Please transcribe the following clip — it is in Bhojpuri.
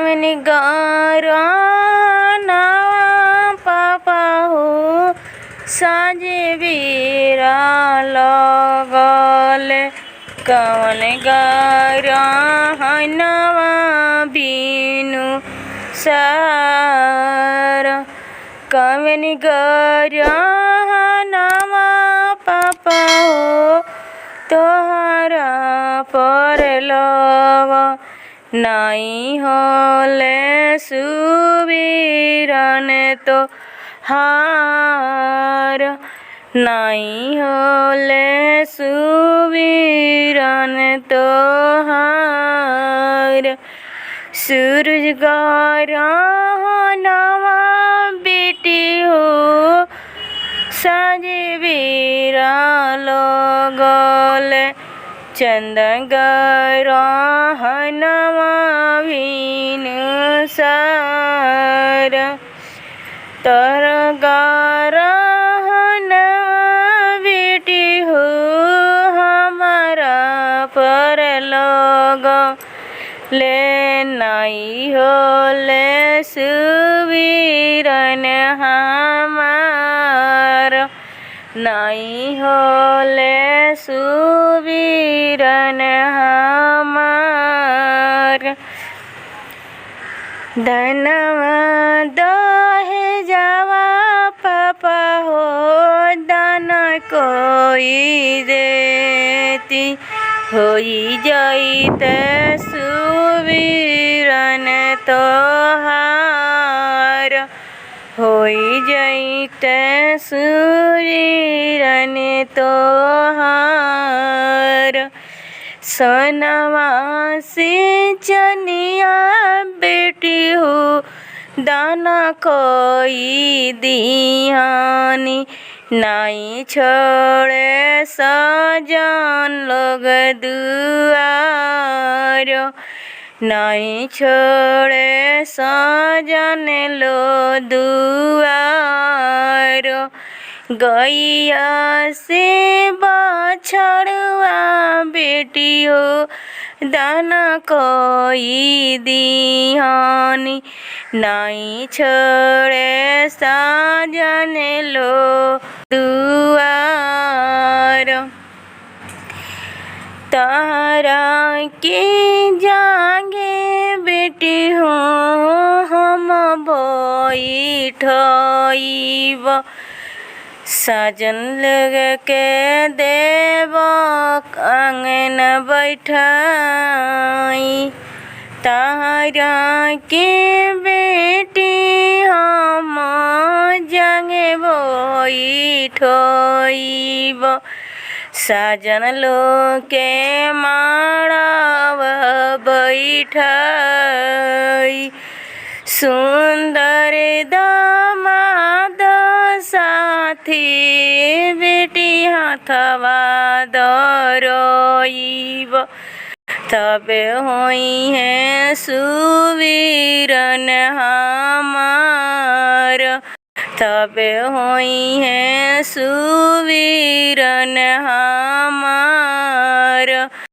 कवन गरनवा पापा हो साँझे बेरा लगल कवन गरनवा बिनु सार कवन गरनवा पापा हो तोहरा पर लव नहीं होले सुबीरन तो हार नहीं होले सुबीरन तो हार सूरज गरनवा बेटी हो साँझे बेरा लगल चंदन गरनवा बिनु सार तर गरनवा बेटी हो हमारा पर लगले नहीं होले सुबीरन हमार नहीं होले सुबीरन हमार धनवा दहे जावा पापा हो दाना कोई देती होई जाइते सुबीरन तोहार होई जाइते सुबीरन तोहार सोनवा से चनिया बेटी हो दाना कोई दिहानी नहीं छोड़े सजन लोग दुआर नहीं छोड़े सजन लो दुआर गैया से बछड़ुआ बेटी हो दाना कोई दिहानी नहीं छोड़े सजन लो दुआर तारा के जागे बेटी हो हम बैठब साजन लग के देव आंगन बैठाई तारा के बेटी हम जागे बैठब साजन लोग के माड़व बैठाई सुंदर दामाद साथी बेटी हाथवा धरइब तबे होई है सुबीरन हमार तबे होई है सुबीरन हमार।